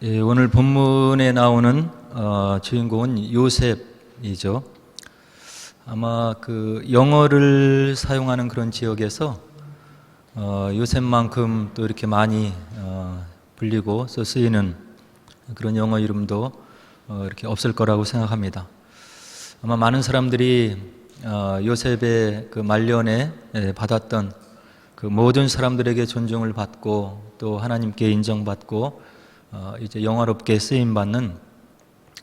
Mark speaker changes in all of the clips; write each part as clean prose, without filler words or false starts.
Speaker 1: 예, 오늘 본문에 나오는 주인공은 요셉이죠. 아마 그 영어를 사용하는 그런 지역에서 요셉만큼 또 이렇게 많이 불리고 쓰이는 그런 영어 이름도 이렇게 없을 거라고 생각합니다. 아마 많은 사람들이 요셉의 그 말년에 받았던 그 모든 사람들에게 존중을 받고 또 하나님께 인정받고 이제 영화롭게 쓰임 받는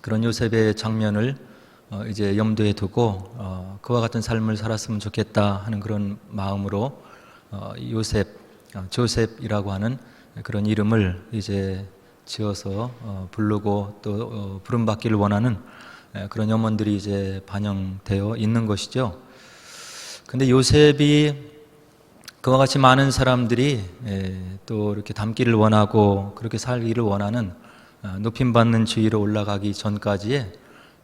Speaker 1: 그런 요셉의 장면을 이제 염두에 두고 그와 같은 삶을 살았으면 좋겠다 하는 그런 마음으로 요셉, 조셉이라고 하는 그런 이름을 이제 지어서 부르고 또 부름받기를 원하는 그런 염원들이 이제 반영되어 있는 것이죠. 근데 요셉이 그와 같이 많은 사람들이 또 이렇게 닮기를 원하고 그렇게 살기를 원하는 높임받는 지위로 올라가기 전까지의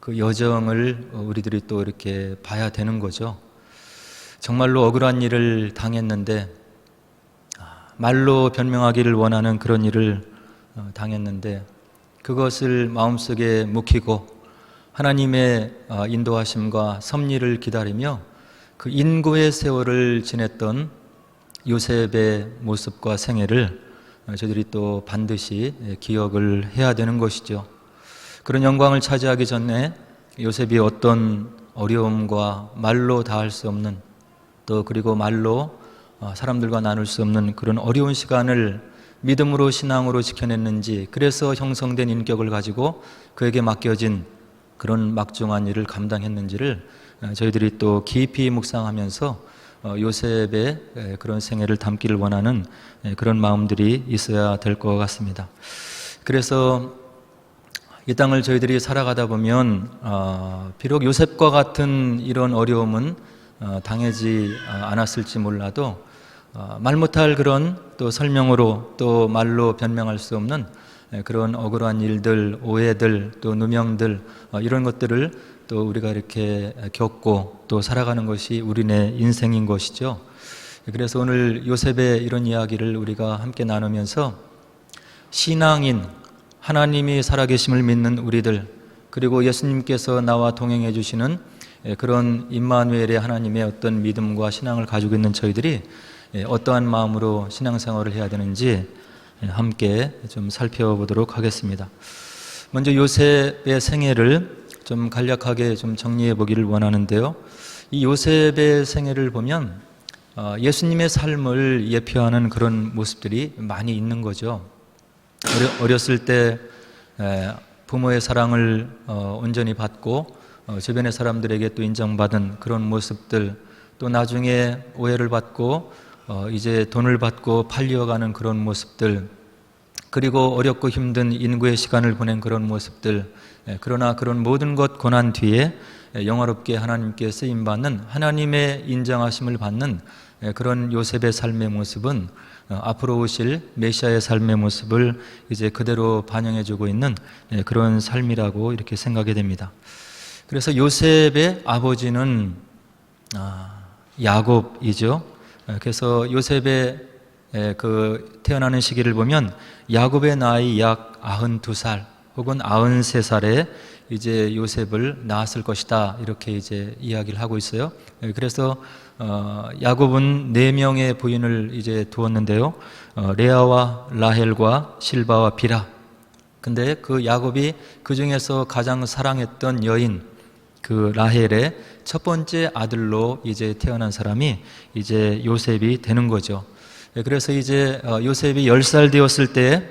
Speaker 1: 그 여정을 우리들이 또 이렇게 봐야 되는 거죠. 정말로 억울한 일을 당했는데, 말로 변명하기를 원하는 그런 일을 당했는데 그것을 마음속에 묵히고 하나님의 인도하심과 섭리를 기다리며 그 인고의 세월을 지냈던 요셉의 모습과 생애를 저희들이 또 반드시 기억을 해야 되는 것이죠. 그런 영광을 차지하기 전에 요셉이 어떤 어려움과 말로 다할 수 없는 또 그리고 말로 사람들과 나눌 수 없는 그런 어려운 시간을 믿음으로 신앙으로 지켜냈는지, 그래서 형성된 인격을 가지고 그에게 맡겨진 그런 막중한 일을 감당했는지를 저희들이 또 깊이 묵상하면서 요셉의 그런 생애를 담기를 원하는 그런 마음들이 있어야 될 것 같습니다. 그래서 이 땅을 저희들이 살아가다 보면 비록 요셉과 같은 이런 어려움은 당하지 않았을지 몰라도 말 못할 그런 또 설명으로 또 말로 변명할 수 없는 그런 억울한 일들, 오해들, 또 누명들, 이런 것들을 또 우리가 이렇게 겪고 또 살아가는 것이 우리네 인생인 것이죠. 그래서 오늘 요셉의 이런 이야기를 우리가 함께 나누면서 신앙인, 하나님이 살아계심을 믿는 우리들, 그리고 예수님께서 나와 동행해 주시는 그런 임마누엘의 하나님의 어떤 믿음과 신앙을 가지고 있는 저희들이 어떠한 마음으로 신앙생활을 해야 되는지 함께 좀 살펴보도록 하겠습니다. 먼저 요셉의 생애를 좀 간략하게 좀 정리해 보기를 원하는데요. 이 요셉의 생애를 보면 예수님의 삶을 예표하는 그런 모습들이 많이 있는 거죠. 어렸을 때 부모의 사랑을 온전히 받고 주변의 사람들에게 또 인정받은 그런 모습들, 또 나중에 오해를 받고 이제 돈을 받고 팔려가는 그런 모습들, 그리고 어렵고 힘든 인구의 시간을 보낸 그런 모습들, 그러나 그런 모든 것 고난 뒤에 영화롭게 하나님께 쓰임받는, 하나님의 인정하심을 받는 그런 요셉의 삶의 모습은 앞으로 오실 메시아의 삶의 모습을 이제 그대로 반영해주고 있는 그런 삶이라고 이렇게 생각이 됩니다. 그래서 요셉의 아버지는 야곱이죠. 그래서 요셉의 그 태어나는 시기를 보면 야곱의 나이 약 92살 혹은 93살에 이제 요셉을 낳았을 것이다, 이렇게 이제 이야기를 하고 있어요. 그래서 야곱은 4명의 부인을 이제 두었는데요. 레아와 라헬과 실바와 비라. 근데 그 야곱이 그 중에서 가장 사랑했던 여인 그 라헬의 첫 번째 아들로 이제 태어난 사람이 이제 요셉이 되는 거죠. 그래서 이제 요셉이 10살 되었을 때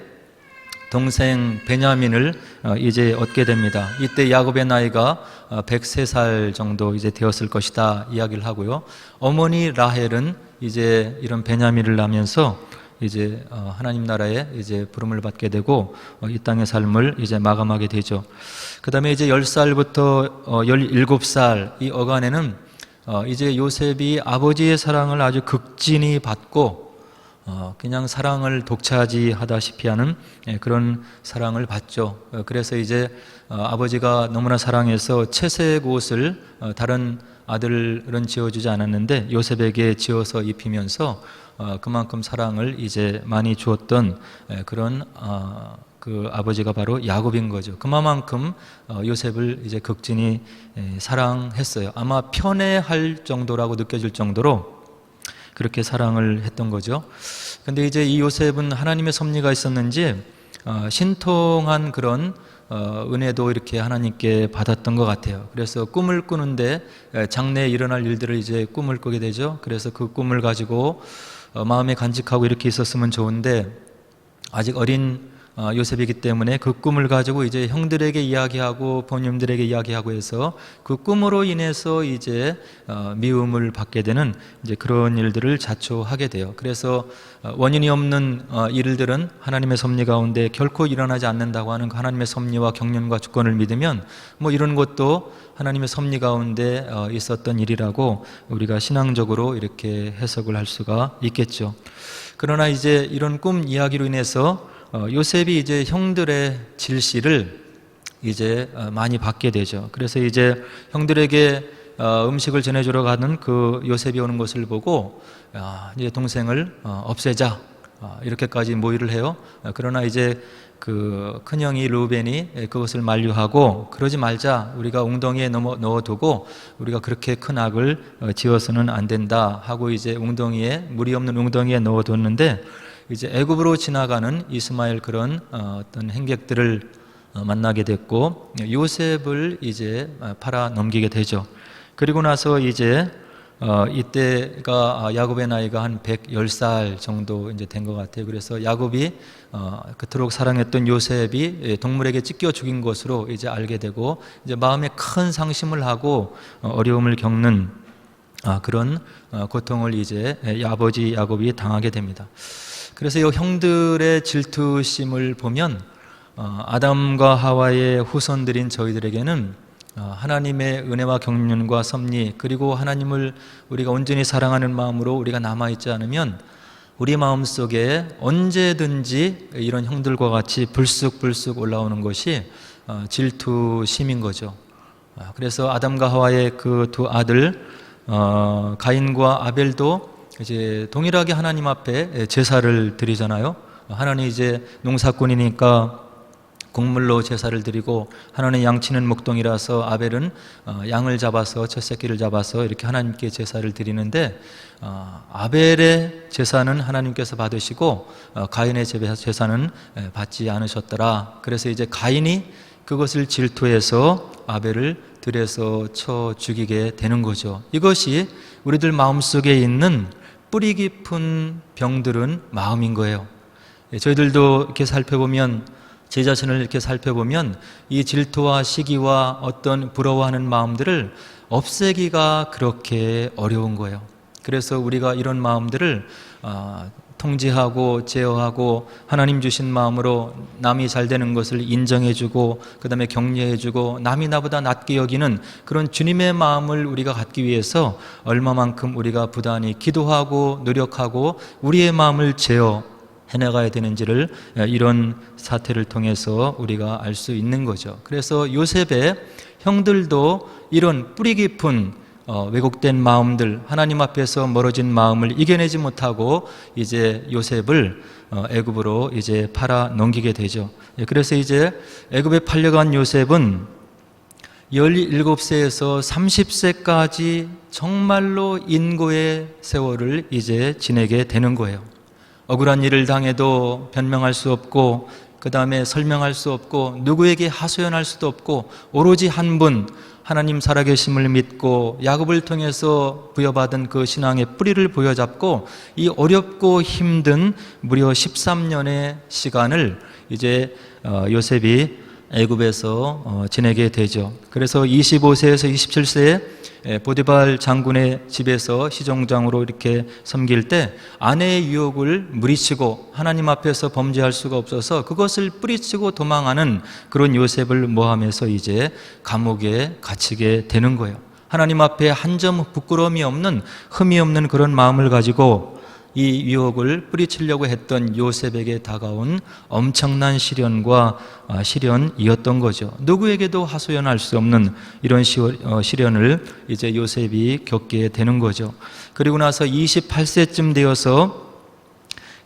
Speaker 1: 동생 베냐민을 이제 얻게 됩니다. 이때 야곱의 나이가 103살 정도 이제 되었을 것이다 이야기를 하고요. 어머니 라헬은 이제 이런 베냐민을 낳으면서 이제 하나님 나라에 이제 부름을 받게 되고 이 땅의 삶을 이제 마감하게 되죠. 그 다음에 이제 10살부터 17살 이 어간에는 이제 요셉이 아버지의 사랑을 아주 극진히 받고 그냥 사랑을 독차지하다시피 하는 그런 사랑을 받죠. 그래서 이제 아버지가 너무나 사랑해서 채색 옷을 다른 아들은 지어주지 않았는데 요셉에게 지어서 입히면서 그만큼 사랑을 이제 많이 주었던 그런 그 아버지가 바로 야곱인 거죠. 그만큼 요셉을 이제 극진히 사랑했어요. 아마 편애할 정도라고 느껴질 정도로 그렇게 사랑을 했던 거죠. 근데 이제 이 요셉은 하나님의 섭리가 있었는지 신통한 그런 은혜도 이렇게 하나님께 받았던 것 같아요. 그래서 꿈을 꾸는데 장래에 일어날 일들을 이제 꿈을 꾸게 되죠. 그래서 그 꿈을 가지고 마음에 간직하고 이렇게 있었으면 좋은데 아직 어린 요셉이기 때문에 그 꿈을 가지고 이제 형들에게 이야기하고 부모님들에게 이야기하고 해서 그 꿈으로 인해서 이제 미움을 받게 되는 이제 그런 일들을 자초하게 돼요. 그래서 원인이 없는 일들은 하나님의 섭리 가운데 결코 일어나지 않는다고 하는 그 하나님의 섭리와 경륜과 주권을 믿으면 뭐 이런 것도 하나님의 섭리 가운데 있었던 일이라고 우리가 신앙적으로 이렇게 해석을 할 수가 있겠죠. 그러나 이제 이런 꿈 이야기로 인해서 요셉이 이제 형들의 질시를 이제 많이 받게 되죠. 그래서 이제 형들에게 음식을 전해주러 가는 그 요셉이 오는 것을 보고 이제 동생을 없애자 이렇게까지 모의를 해요. 그러나 이제 그 큰형이 르우벤이 그것을 만류하고 그러지 말자, 우리가 웅덩이에 넣어두고 우리가 그렇게 큰 악을 지어서는 안 된다 하고 이제 웅덩이에, 물이 없는 웅덩이에 넣어뒀는데 이제 애굽으로 지나가는 이스마엘 그런 어떤 행객들을 만나게 됐고 요셉을 이제 팔아 넘기게 되죠. 그리고 나서 이제 이때가 야곱의 나이가 한 110살 정도 이제 된 것 같아요. 그래서 야곱이 그토록 사랑했던 요셉이 동물에게 찢겨 죽인 것으로 이제 알게 되고 이제 마음에 큰 상심을 하고 어려움을 겪는 그런 고통을 이제 아버지 야곱이 당하게 됩니다. 그래서 이 형들의 질투심을 보면 아담과 하와의 후손들인 저희들에게는 하나님의 은혜와 경륜과 섭리 그리고 하나님을 우리가 온전히 사랑하는 마음으로 우리가 남아있지 않으면 우리 마음속에 언제든지 이런 형들과 같이 불쑥불쑥 올라오는 것이 질투심인 거죠. 그래서 아담과 하와의 그 두 아들 가인과 아벨도 이제 동일하게 하나님 앞에 제사를 드리잖아요. 하나님 이제 농사꾼이니까 곡물로 제사를 드리고 하나는 양치는 목동이라서 아벨은 양을 잡아서 첫 새끼를 잡아서 이렇게 하나님께 제사를 드리는데 아벨의 제사는 하나님께서 받으시고 가인의 제사는 받지 않으셨더라. 그래서 이제 가인이 그것을 질투해서 아벨을 들에서 쳐 죽이게 되는 거죠. 이것이 우리들 마음속에 있는 뿌리 깊은 병들은 마음인 거예요. 저희들도 이렇게 살펴보면 제 자신을 이렇게 살펴보면 이 질투와 시기와 어떤 부러워하는 마음들을 없애기가 그렇게 어려운 거예요. 그래서 우리가 이런 마음들을 통제하고 제어하고 하나님 주신 마음으로 남이 잘 되는 것을 인정해주고 그 다음에 격려해주고 남이 나보다 낮게 여기는 그런 주님의 마음을 우리가 갖기 위해서 얼마만큼 우리가 부단히 기도하고 노력하고 우리의 마음을 제어 해나가야 되는지를 이런 사태를 통해서 우리가 알 수 있는 거죠. 그래서 요셉의 형들도 이런 뿌리 깊은 왜곡된 마음들, 하나님 앞에서 멀어진 마음을 이겨내지 못하고 이제 요셉을 애굽으로 이제 팔아 넘기게 되죠. 그래서 이제 애굽에 팔려간 요셉은 17세에서 30세까지 정말로 인고의 세월을 이제 지내게 되는 거예요. 억울한 일을 당해도 변명할 수 없고 그 다음에 설명할 수 없고 누구에게 하소연할 수도 없고 오로지 한 분 하나님 살아계심을 믿고 야곱을 통해서 부여받은 그 신앙의 뿌리를 부여잡고 이 어렵고 힘든 무려 13년의 시간을 이제 요셉이 애굽에서 지내게 되죠. 그래서 25세에서 27세에 보디발 장군의 집에서 시종장으로 이렇게 섬길 때 아내의 유혹을 물리치고 하나님 앞에서 범죄할 수가 없어서 그것을 뿌리치고 도망하는 그런 요셉을 모함해서 이제 감옥에 갇히게 되는 거예요. 하나님 앞에 한 점 부끄러움이 없는 흠이 없는 그런 마음을 가지고 이 유혹을 뿌리치려고 했던 요셉에게 다가온 엄청난 시련과 시련이었던 거죠. 누구에게도 하소연할 수 없는 이런 시련을 이제 요셉이 겪게 되는 거죠. 그리고 나서 28세쯤 되어서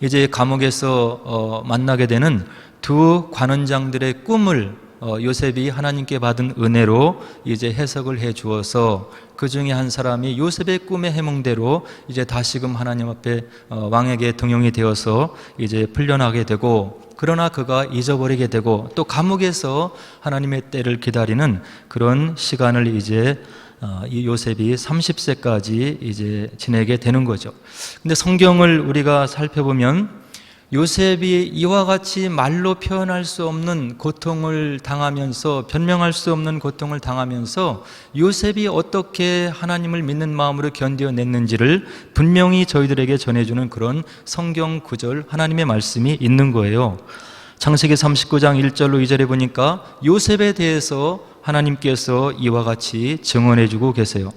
Speaker 1: 이제 감옥에서 만나게 되는 두 관원장들의 꿈을 요셉이 하나님께 받은 은혜로 이제 해석을 해 주어서 그 중에 한 사람이 요셉의 꿈의 해몽대로 이제 다시금 하나님 앞에 왕에게 등용이 되어서 이제 풀려나게 되고, 그러나 그가 잊어버리게 되고 또 감옥에서 하나님의 때를 기다리는 그런 시간을 이제 이 요셉이 30세까지 이제 지내게 되는 거죠. 근데 성경을 우리가 살펴보면 요셉이 이와 같이 말로 표현할 수 없는 고통을 당하면서, 변명할 수 없는 고통을 당하면서 요셉이 어떻게 하나님을 믿는 마음으로 견뎌냈는지를 분명히 저희들에게 전해주는 그런 성경 구절, 하나님의 말씀이 있는 거예요. 창세기 39장 1절로 2절에 보니까 요셉에 대해서 하나님께서 이와 같이 증언해주고 계세요.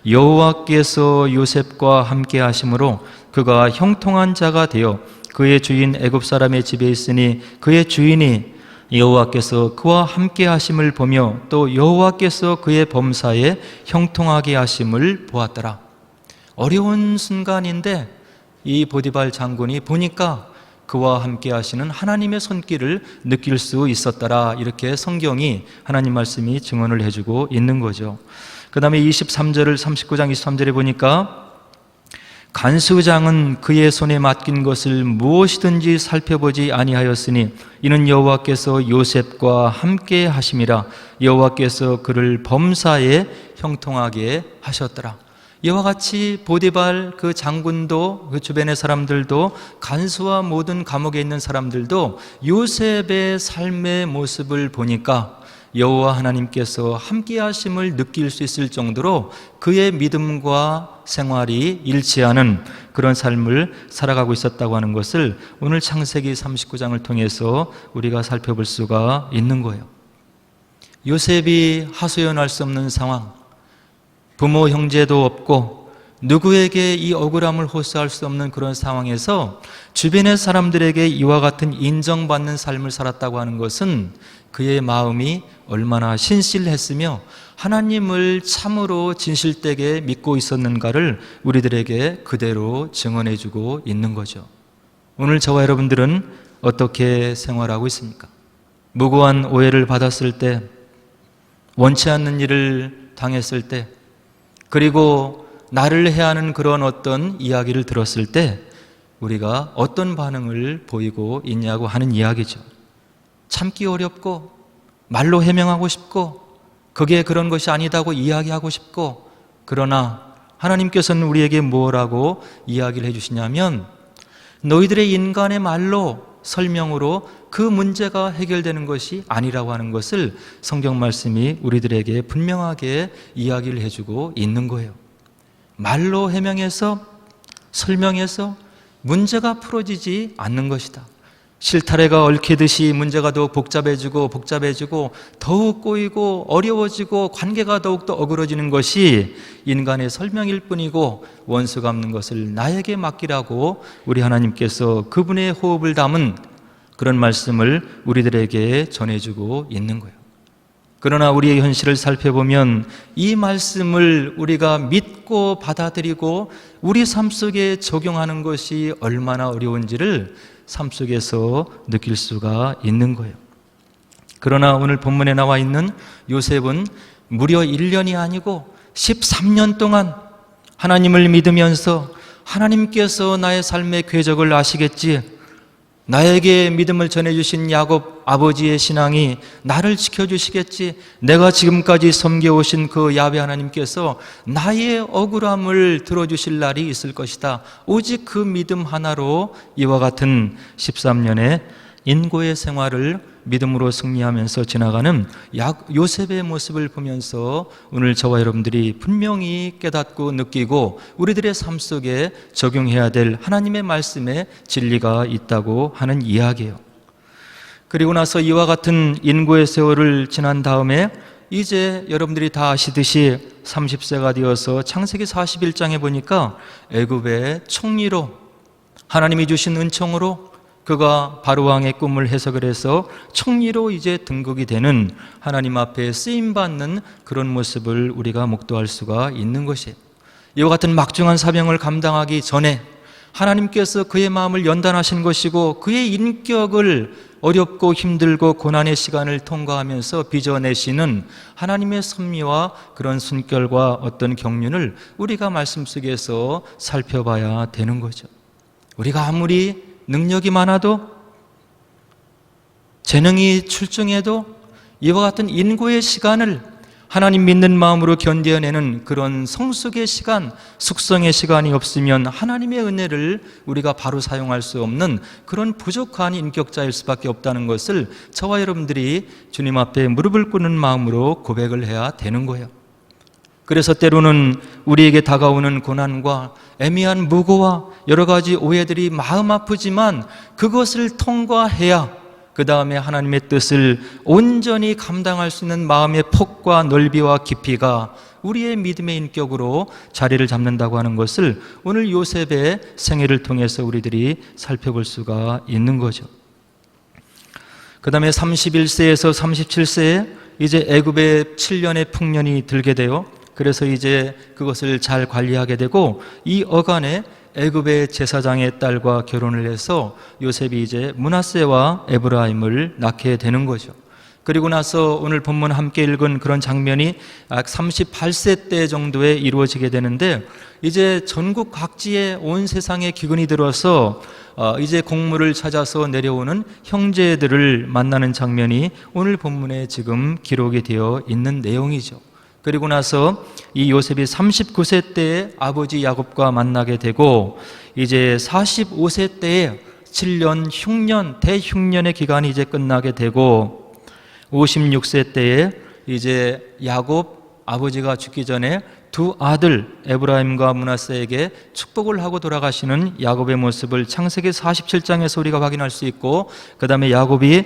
Speaker 1: 여호와께서 요셉과 함께 하심으로 그가 형통한 자가 되어 그의 주인 애굽 사람의 집에 있으니 그의 주인이 여호와께서 그와 함께 하심을 보며 또 여호와께서 그의 범사에 형통하게 하심을 보았더라. 어려운 순간인데 이 보디발 장군이 보니까 그와 함께 하시는 하나님의 손길을 느낄 수 있었더라. 이렇게 성경이, 하나님 말씀이 증언을 해주고 있는 거죠. 그 다음에 23절을 39장 23절에 보니까 간수장은 그의 손에 맡긴 것을 무엇이든지 살펴보지 아니하였으니 이는 여호와께서 요셉과 함께 하심이라. 여호와께서 그를 범사에 형통하게 하셨더라. 이와 같이 보디발 그 장군도, 그 주변의 사람들도, 간수와 모든 감옥에 있는 사람들도 요셉의 삶의 모습을 보니까 여호와 하나님께서 함께 하심을 느낄 수 있을 정도로 그의 믿음과 생활이 일치하는 그런 삶을 살아가고 있었다고 하는 것을 오늘 창세기 39장을 통해서 우리가 살펴볼 수가 있는 거예요. 요셉이 하소연할 수 없는 상황, 부모 형제도 없고 누구에게 이 억울함을 호소할 수 없는 그런 상황에서 주변의 사람들에게 이와 같은 인정받는 삶을 살았다고 하는 것은 그의 마음이 얼마나 신실했으며 하나님을 참으로 진실되게 믿고 있었는가를 우리들에게 그대로 증언해주고 있는 거죠. 오늘 저와 여러분들은 어떻게 생활하고 있습니까? 무고한 오해를 받았을 때, 원치 않는 일을 당했을 때, 그리고 나를 해하는 그런 어떤 이야기를 들었을 때 우리가 어떤 반응을 보이고 있냐고 하는 이야기죠. 참기 어렵고 말로 해명하고 싶고 그게 그런 것이 아니다고 이야기하고 싶고, 그러나 하나님께서는 우리에게 뭐라고 이야기를 해주시냐면 너희들의 인간의 말로, 설명으로 그 문제가 해결되는 것이 아니라고 하는 것을 성경 말씀이 우리들에게 분명하게 이야기를 해주고 있는 거예요. 말로 해명해서, 설명해서 문제가 풀어지지 않는 것이다. 실타래가 얽히듯이 문제가 더욱 복잡해지고 더욱 꼬이고 어려워지고 관계가 더욱더 어그러지는 것이 인간의 설명일 뿐이고 원수 갚는 것을 나에게 맡기라고 우리 하나님께서 그분의 호흡을 담은 그런 말씀을 우리들에게 전해주고 있는 거예요. 그러나 우리의 현실을 살펴보면 이 말씀을 우리가 믿고 받아들이고 우리 삶 속에 적용하는 것이 얼마나 어려운지를 삶 속에서 느낄 수가 있는 거예요. 그러나 오늘 본문에 나와 있는 요셉은 무려 1년이 아니고 13년 동안 하나님을 믿으면서 하나님께서 나의 삶의 궤적을 아시겠지, 나에게 믿음을 전해주신 야곱 아버지의 신앙이 나를 지켜주시겠지, 내가 지금까지 섬겨오신 그 야훼 하나님께서 나의 억울함을 들어주실 날이 있을 것이다. 오직 그 믿음 하나로 이와 같은 13년의 인고의 생활을 믿음으로 승리하면서 지나가는 요셉의 모습을 보면서 오늘 저와 여러분들이 분명히 깨닫고 느끼고 우리들의 삶 속에 적용해야 될 하나님의 말씀에 진리가 있다고 하는 이야기예요. 그리고 나서 이와 같은 인고의 세월을 지난 다음에 이제 여러분들이 다 아시듯이 30세가 되어서 창세기 41장에 보니까 애굽의 총리로, 하나님이 주신 은총으로 그가 바로왕의 꿈을 해석을 해서 총리로 이제 등극이 되는, 하나님 앞에 쓰임받는 그런 모습을 우리가 목도할 수가 있는 것이에요. 이와 같은 막중한 사명을 감당하기 전에 하나님께서 그의 마음을 연단하신 것이고 그의 인격을 어렵고 힘들고 고난의 시간을 통과하면서 빚어내시는 하나님의 섭리와 그런 순결과 어떤 경륜을 우리가 말씀 속에서 살펴봐야 되는 거죠. 우리가 아무리 능력이 많아도, 재능이 출중해도 이와 같은 인고의 시간을 하나님 믿는 마음으로 견뎌내는 그런 성숙의 시간, 숙성의 시간이 없으면 하나님의 은혜를 우리가 바로 사용할 수 없는 그런 부족한 인격자일 수밖에 없다는 것을 저와 여러분들이 주님 앞에 무릎을 꿇는 마음으로 고백을 해야 되는 거예요. 그래서 때로는 우리에게 다가오는 고난과 애매한 무고와 여러 가지 오해들이 마음 아프지만 그것을 통과해야 그 다음에 하나님의 뜻을 온전히 감당할 수 있는 마음의 폭과 넓이와 깊이가 우리의 믿음의 인격으로 자리를 잡는다고 하는 것을 오늘 요셉의 생애를 통해서 우리들이 살펴볼 수가 있는 거죠. 그 다음에 31세에서 37세에 이제 애굽의 7년의 풍년이 들게 돼요. 그래서 이제 그것을 잘 관리하게 되고 이 어간에 애굽의 제사장의 딸과 결혼을 해서 요셉이 이제 므낫세와 에브라임을 낳게 되는 거죠. 그리고 나서 오늘 본문 함께 읽은 그런 장면이 38세 때 정도에 이루어지게 되는데 이제 전국 각지에 온 세상에 기근이 들어서 이제 곡물을 찾아서 내려오는 형제들을 만나는 장면이 오늘 본문에 지금 기록이 되어 있는 내용이죠. 그리고 나서 이 요셉이 39세 때에 아버지 야곱과 만나게 되고 이제 45세 때에 7년 흉년, 대흉년의 기간이 이제 끝나게 되고 56세 때에 이제 야곱 아버지가 죽기 전에 두 아들 에브라임과 므낫세에게 축복을 하고 돌아가시는 야곱의 모습을 창세기 47장에서 우리가 확인할 수 있고 그 다음에 야곱이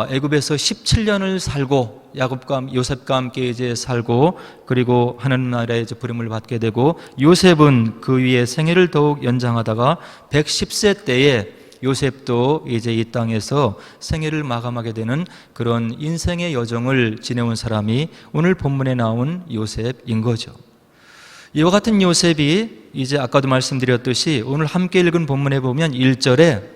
Speaker 1: 애굽에서 17년을 살고 요셉과 함께 이제 살고 그리고 하늘나라에 이제 부름을 받게 되고 요셉은 그 위에 생애를 더욱 연장하다가 110세 때에 요셉도 이제 이 땅에서 생애를 마감하게 되는 그런 인생의 여정을 지내온 사람이 오늘 본문에 나온 요셉인 거죠. 이와 같은 요셉이 이제 아까도 말씀드렸듯이 오늘 함께 읽은 본문에 보면 1절에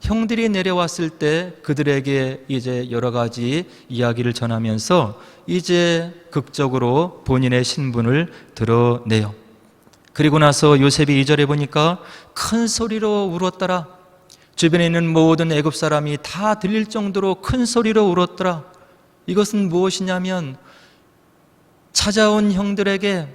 Speaker 1: 형들이 내려왔을 때 그들에게 이제 여러 가지 이야기를 전하면서 이제 극적으로 본인의 신분을 드러내요. 그리고 나서 요셉이 2절에 보니까 큰 소리로 울었더라. 주변에 있는 모든 애굽 사람이 다 들릴 정도로 큰 소리로 울었더라. 이것은 무엇이냐면 찾아온 형들에게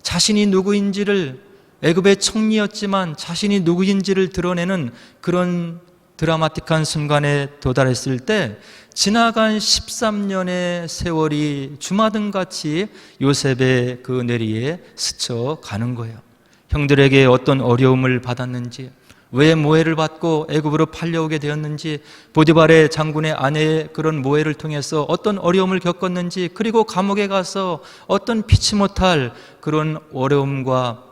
Speaker 1: 자신이 누구인지를, 애굽의 총리였지만 자신이 누구인지를 드러내는 그런 드라마틱한 순간에 도달했을 때 지나간 13년의 세월이 주마등같이 요셉의 그 내리에 스쳐가는 거예요. 형들에게 어떤 어려움을 받았는지, 왜 모해를 받고 애굽으로 팔려오게 되었는지, 보디발의 장군의 아내의 그런 모해를 통해서 어떤 어려움을 겪었는지, 그리고 감옥에 가서 어떤 피치 못할 그런 어려움과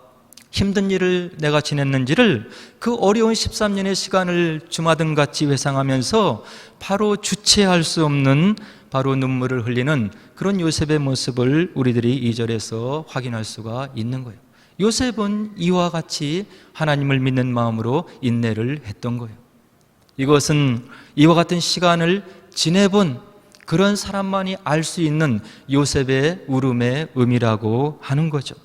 Speaker 1: 힘든 일을 내가 지냈는지를 그 어려운 13년의 시간을 주마등같이 회상하면서 바로 주체할 수 없는 바로 눈물을 흘리는 그런 요셉의 모습을 우리들이 2절에서 확인할 수가 있는 거예요. 요셉은 이와 같이 하나님을 믿는 마음으로 인내를 했던 거예요. 이것은 이와 같은 시간을 지내본 그런 사람만이 알 수 있는 요셉의 울음의 의미라고 하는 거죠.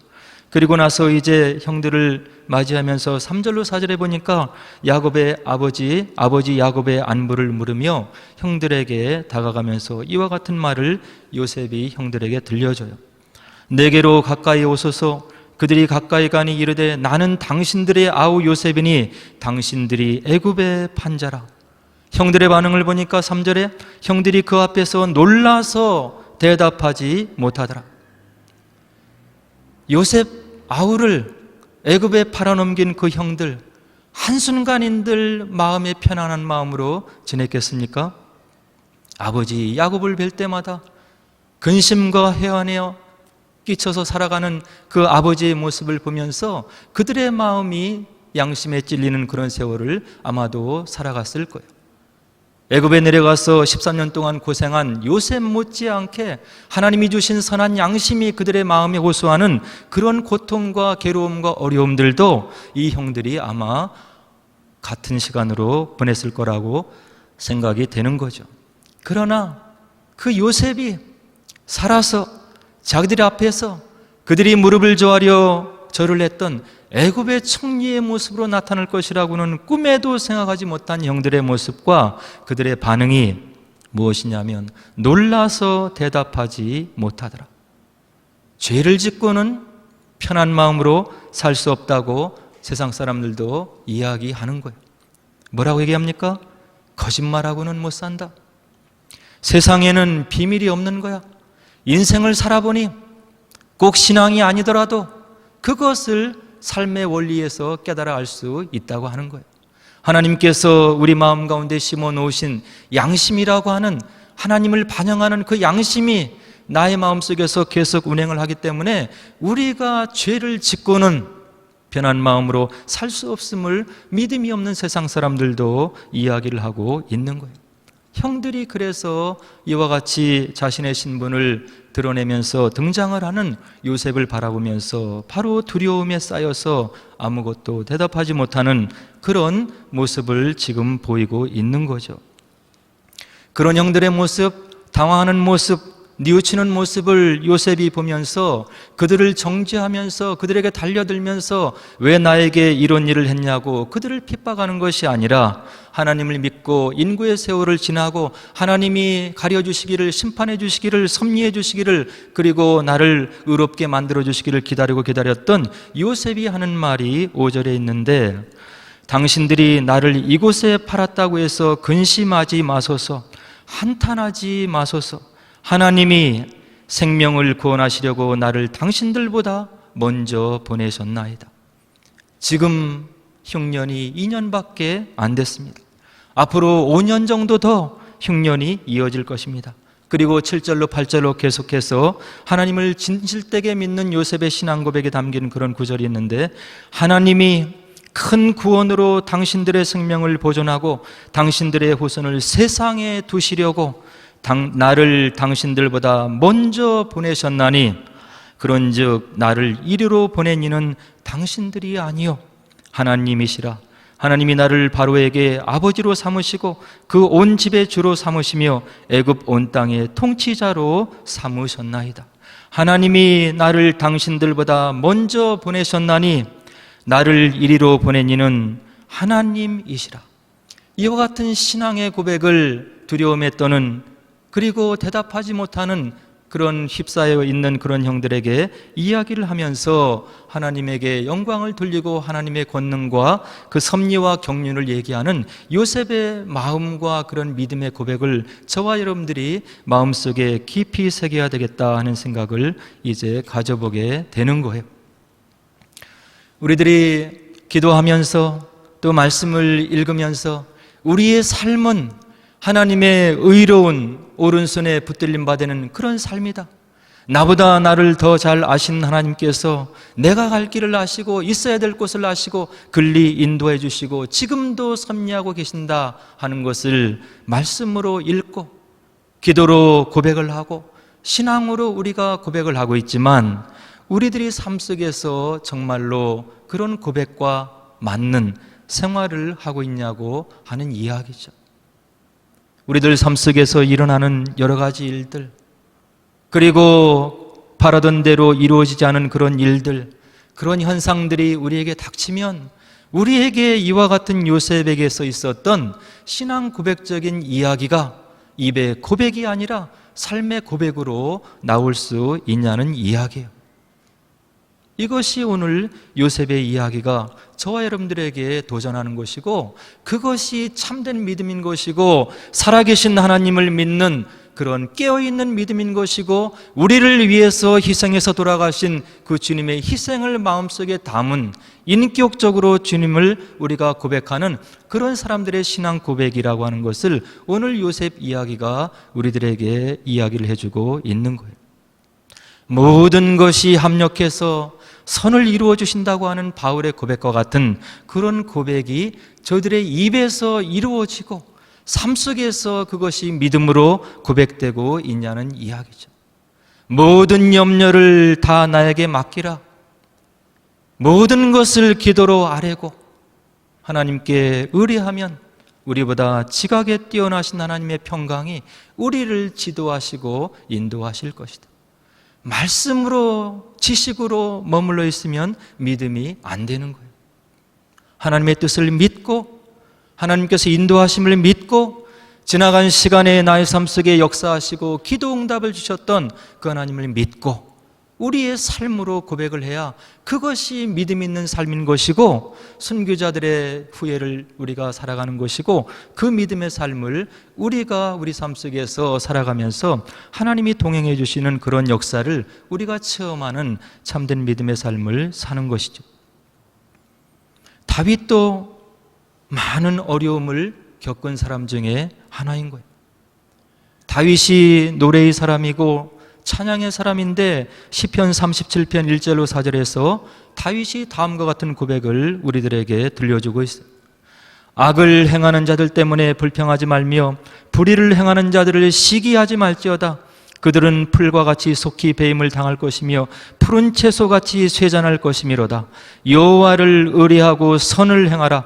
Speaker 1: 그리고 나서 이제 형들을 맞이하면서 3절로 4절에 보니까 야곱의 아버지 야곱의 안부를 물으며 형들에게 다가가면서 이와 같은 말을 요셉이 형들에게 들려줘요. 내게로 가까이 오소서. 그들이 가까이 가니 이르되 나는 당신들의 아우 요셉이니 당신들이 애굽의 판자라. 형들의 반응을 보니까 3절에 형들이 그 앞에서 놀라서 대답하지 못하더라. 요셉 아우를 애굽에 팔아넘긴 그 형들, 한순간인들 마음에 편안한 마음으로 지냈겠습니까? 아버지 야곱을 뵐 때마다 근심과 해안에 끼쳐서 살아가는 그 아버지의 모습을 보면서 그들의 마음이 양심에 찔리는 그런 세월을 아마도 살아갔을 거예요. 애굽에 내려가서 13년 동안 고생한 요셉 못지않게 하나님이 주신 선한 양심이 그들의 마음에 호소하는 그런 고통과 괴로움과 어려움들도 이 형들이 아마 같은 시간으로 보냈을 거라고 생각이 되는 거죠. 그러나 그 요셉이 살아서 자기들 앞에서 그들이 무릎을 조아려 절을 했던 애굽의 총리의 모습으로 나타날 것이라고는 꿈에도 생각하지 못한 형들의 모습과 그들의 반응이 무엇이냐면 놀라서 대답하지 못하더라. 죄를 짓고는 편한 마음으로 살 수 없다고 세상 사람들도 이야기하는 거예요. 뭐라고 얘기합니까? 거짓말하고는 못 산다. 세상에는 비밀이 없는 거야. 인생을 살아보니 꼭 신앙이 아니더라도 그것을 삶의 원리에서 깨달아 알 수 있다고 하는 거예요. 하나님께서 우리 마음 가운데 심어 놓으신 양심이라고 하는 하나님을 반영하는 그 양심이 나의 마음속에서 계속 운행을 하기 때문에 우리가 죄를 짓고는 편한 마음으로 살 수 없음을 믿음이 없는 세상 사람들도 이야기를 하고 있는 거예요. 형들이 그래서 이와 같이 자신의 신분을 드러내면서 등장을 하는 요셉을 바라보면서 바로 두려움에 쌓여서 아무것도 대답하지 못하는 그런 모습을 지금 보이고 있는 거죠. 그런 형들의 모습, 당황하는 모습, 뉘우치는 모습을 요셉이 보면서 그들을 정죄하면서 그들에게 달려들면서 왜 나에게 이런 일을 했냐고 그들을 핍박하는 것이 아니라 하나님을 믿고 인구의 세월을 지나고 하나님이 가려주시기를, 심판해 주시기를, 섭리해 주시기를, 그리고 나를 의롭게 만들어 주시기를 기다리고 기다렸던 요셉이 하는 말이 5절에 있는데, 당신들이 나를 이곳에 팔았다고 해서 근심하지 마소서, 한탄하지 마소서. 하나님이 생명을 구원하시려고 나를 당신들보다 먼저 보내셨나이다. 지금 흉년이 2년밖에 안 됐습니다. 앞으로 5년 정도 더 흉년이 이어질 것입니다. 그리고 7절로 8절로 계속해서 하나님을 진실되게 믿는 요셉의 신앙 고백에 담긴 그런 구절이 있는데, 하나님이 큰 구원으로 당신들의 생명을 보존하고 당신들의 후손을 세상에 두시려고 나를 당신들보다 먼저 보내셨나니, 그런즉 나를 이리로 보낸 이는 당신들이 아니요 하나님이시라. 하나님이 나를 바로에게 아버지로 삼으시고 그 온 집의 주로 삼으시며 애굽 온 땅의 통치자로 삼으셨나이다. 하나님이 나를 당신들보다 먼저 보내셨나니 나를 이리로 보낸 이는 하나님이시라. 이와 같은 신앙의 고백을 두려움에 떠는, 그리고 대답하지 못하는 그런 휩싸여 있는 그런 형들에게 이야기를 하면서 하나님에게 영광을 돌리고 하나님의 권능과 그 섭리와 경륜을 얘기하는 요셉의 마음과 그런 믿음의 고백을 저와 여러분들이 마음속에 깊이 새겨야 되겠다 하는 생각을 이제 가져보게 되는 거예요. 우리들이 기도하면서 또 말씀을 읽으면서 우리의 삶은 하나님의 의로운 오른손에 붙들림 받는 그런 삶이다. 나보다 나를 더 잘 아시는 하나님께서 내가 갈 길을 아시고 있어야 될 곳을 아시고 글리 인도해 주시고 지금도 섭리하고 계신다 하는 것을 말씀으로 읽고 기도로 고백을 하고 신앙으로 우리가 고백을 하고 있지만, 우리들이 삶 속에서 정말로 그런 고백과 맞는 생활을 하고 있냐고 하는 이야기죠. 우리들 삶 속에서 일어나는 여러 가지 일들, 그리고 바라던 대로 이루어지지 않은 그런 일들, 그런 현상들이 우리에게 닥치면 우리에게 이와 같은 요셉에게서 있었던 신앙 고백적인 이야기가 입의 고백이 아니라 삶의 고백으로 나올 수 있냐는 이야기예요. 이것이 오늘 요셉의 이야기가 저와 여러분들에게 도전하는 것이고, 그것이 참된 믿음인 것이고 살아계신 하나님을 믿는 그런 깨어있는 믿음인 것이고, 우리를 위해서 희생해서 돌아가신 그 주님의 희생을 마음속에 담은 인격적으로 주님을 우리가 고백하는 그런 사람들의 신앙 고백이라고 하는 것을 오늘 요셉 이야기가 우리들에게 이야기를 해주고 있는 거예요. 모든 것이 합력해서 선을 이루어 주신다고 하는 바울의 고백과 같은 그런 고백이 저들의 입에서 이루어지고 삶 속에서 그것이 믿음으로 고백되고 있냐는 이야기죠. 모든 염려를 다 나에게 맡기라. 모든 것을 기도로 아뢰고 하나님께 의뢰하면 우리보다 지각에 뛰어나신 하나님의 평강이 우리를 지도하시고 인도하실 것이다. 말씀으로, 지식으로 머물러 있으면 믿음이 안 되는 거예요. 하나님의 뜻을 믿고 하나님께서 인도하심을 믿고 지나간 시간에 나의 삶 속에 역사하시고 기도 응답을 주셨던 그 하나님을 믿고 우리의 삶으로 고백을 해야 그것이 믿음 있는 삶인 것이고 순교자들의 후예를 우리가 살아가는 것이고 그 믿음의 삶을 우리가 우리 삶 속에서 살아가면서 하나님이 동행해 주시는 그런 역사를 우리가 체험하는 참된 믿음의 삶을 사는 것이죠. 다윗도 많은 어려움을 겪은 사람 중에 하나인 거예요. 다윗이 노래의 사람이고 찬양의 사람인데 시편 37편 1절로 4절에서 다윗이 다음과 같은 고백을 우리들에게 들려주고 있어요. 악을 행하는 자들 때문에 불평하지 말며 불의를 행하는 자들을 시기하지 말지어다. 그들은 풀과 같이 속히 배임을 당할 것이며 푸른 채소같이 쇠잔할 것이미로다. 여호와를 의뢰하고 선을 행하라.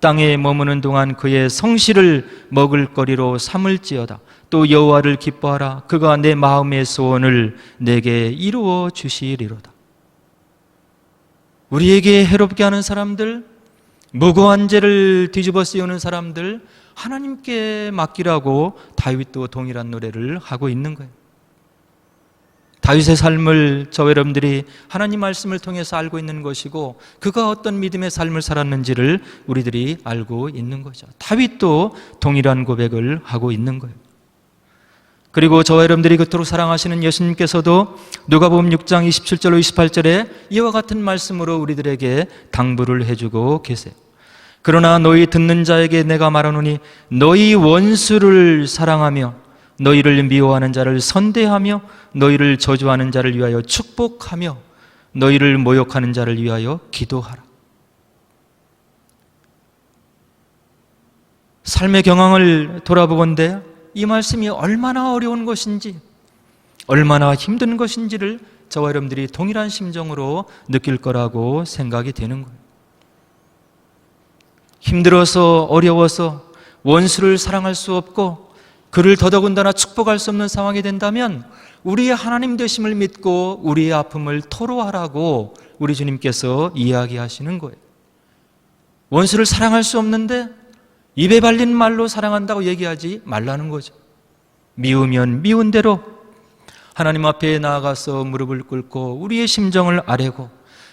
Speaker 1: 땅에 머무는 동안 그의 성실을 먹을거리로 삼을지어다. 또 여호와를 기뻐하라. 그가 내 마음의 소원을 내게 이루어 주시리로다. 우리에게 해롭게 하는 사람들, 무고한 죄를 뒤집어 씌우는 사람들 하나님께 맡기라고 다윗도 동일한 노래를 하고 있는 거예요. 다윗의 삶을 저 여러분들이 하나님 말씀을 통해서 알고 있는 것이고 그가 어떤 믿음의 삶을 살았는지를 우리들이 알고 있는 거죠. 다윗도 동일한 고백을 하고 있는 거예요. 그리고 저와 여러분들이 그토록 사랑하시는 예수님께서도 누가복음 6장 27절로 28절에 이와 같은 말씀으로 우리들에게 당부를 해주고 계세요. 그러나 너희 듣는 자에게 내가 말하노니 너희 원수를 사랑하며 너희를 미워하는 자를 선대하며 너희를 저주하는 자를 위하여 축복하며 너희를 모욕하는 자를 위하여 기도하라. 삶의 경황을 돌아보건대 이 말씀이 얼마나 어려운 것인지 얼마나 힘든 것인지를 저와 여러분들이 동일한 심정으로 느낄 거라고 생각이 되는 거예요. 힘들어서 어려워서 원수를 사랑할 수 없고 그를 더더군다나 축복할 수 없는 상황이 된다면 우리의 하나님 되심을 믿고 우리의 아픔을 토로하라고 우리 주님께서 이야기하시는 거예요. 원수를 사랑할 수 없는데 입에 발린 말로 사랑한다고 얘기하지 말라는 거죠. 미우면 미운 대로 하나님 앞에 나아가서 무릎을 꿇고 우리의 심정을 아뢰고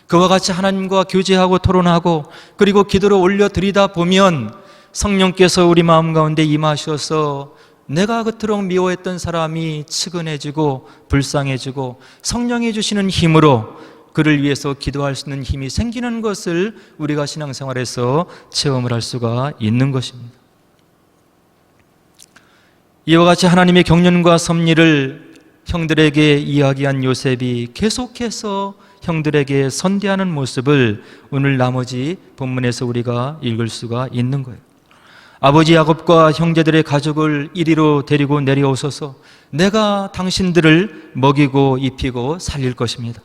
Speaker 1: 그와 같이 하나님과 교제하고 토론하고 그리고 기도를 올려드리다 보면 성령께서 우리 마음 가운데 임하셔서 내가 그토록 미워했던 사람이 측은해지고 불쌍해지고 성령이 주시는 힘으로 그를 위해서 기도할 수 있는 힘이 생기는 것을 우리가 신앙생활에서 체험을 할 수가 있는 것입니다. 이와 같이 하나님의 경륜과 섭리를 형들에게 이야기한 요셉이 계속해서 형들에게 선대하는 모습을 오늘 나머지 본문에서 우리가 읽을 수가 있는 거예요. 아버지 야곱과 형제들의 가족을 이리로 데리고 내려오소서. 내가 당신들을 먹이고 입히고 살릴 것입니다.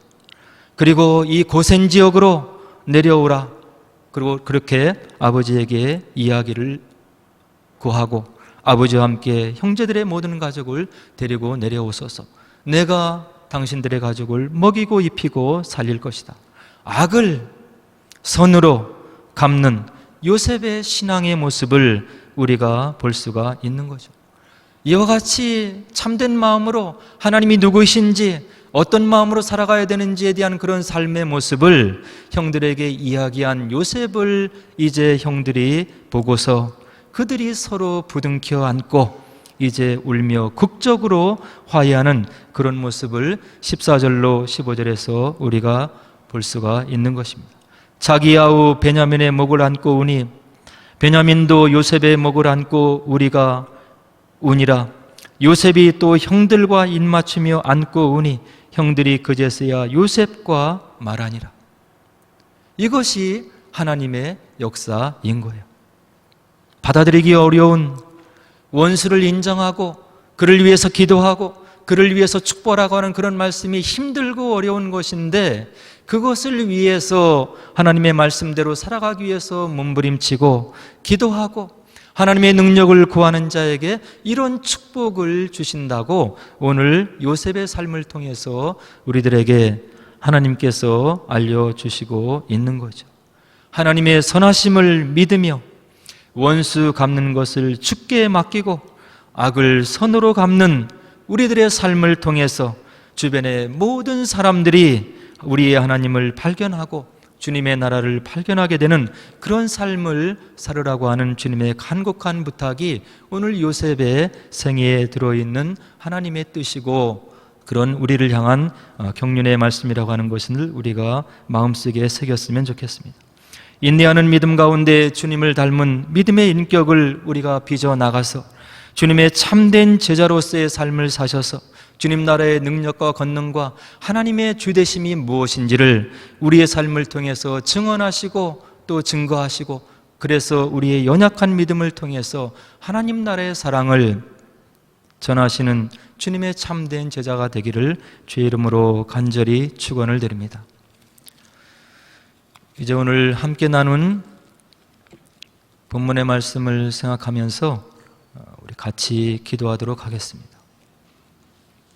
Speaker 1: 그리고 이 고센 지역으로 내려오라. 그리고 그렇게 아버지에게 이야기를 구하고 아버지와 함께 형제들의 모든 가족을 데리고 내려오소서. 내가 당신들의 가족을 먹이고 입히고 살릴 것이다. 악을 선으로 갚는 요셉의 신앙의 모습을 우리가 볼 수가 있는 거죠. 이와 같이 참된 마음으로 하나님이 누구이신지 어떤 마음으로 살아가야 되는지에 대한 그런 삶의 모습을 형들에게 이야기한 요셉을 이제 형들이 보고서 그들이 서로 부둥켜 안고 이제 울며 극적으로 화해하는 그런 모습을 14절로 15절에서 우리가 볼 수가 있는 것입니다. 자기 아우 베냐민의 목을 안고 우니 베냐민도 요셉의 목을 안고 우리가 우니라. 요셉이 또 형들과 입맞추며 안고 우니 형들이 그제서야 요셉과 말하니라. 이것이 하나님의 역사인 거예요. 받아들이기 어려운 원수를 인정하고 그를 위해서 기도하고 그를 위해서 축복하고 하는 그런 말씀이 힘들고 어려운 것인데, 그것을 위해서 하나님의 말씀대로 살아가기 위해서 몸부림치고 기도하고 하나님의 능력을 구하는 자에게 이런 축복을 주신다고 오늘 요셉의 삶을 통해서 우리들에게 하나님께서 알려주시고 있는 거죠. 하나님의 선하심을 믿으며 원수 갚는 것을 주께 맡기고 악을 선으로 갚는 우리들의 삶을 통해서 주변의 모든 사람들이 우리의 하나님을 발견하고 주님의 나라를 발견하게 되는 그런 삶을 살으라고 하는 주님의 간곡한 부탁이 오늘 요셉의 생애에 들어있는 하나님의 뜻이고, 그런 우리를 향한 경륜의 말씀이라고 하는 것을 우리가 마음속에 새겼으면 좋겠습니다. 인내하는 믿음 가운데 주님을 닮은 믿음의 인격을 우리가 빚어나가서 주님의 참된 제자로서의 삶을 사셔서 주님 나라의 능력과 권능과 하나님의 주되심이 무엇인지를 우리의 삶을 통해서 증언하시고 또 증거하시고, 그래서 우리의 연약한 믿음을 통해서 하나님 나라의 사랑을 전하시는 주님의 참된 제자가 되기를 주의 이름으로 간절히 축원을 드립니다. 이제 오늘 함께 나눈 본문의 말씀을 생각하면서 우리 같이 기도하도록 하겠습니다.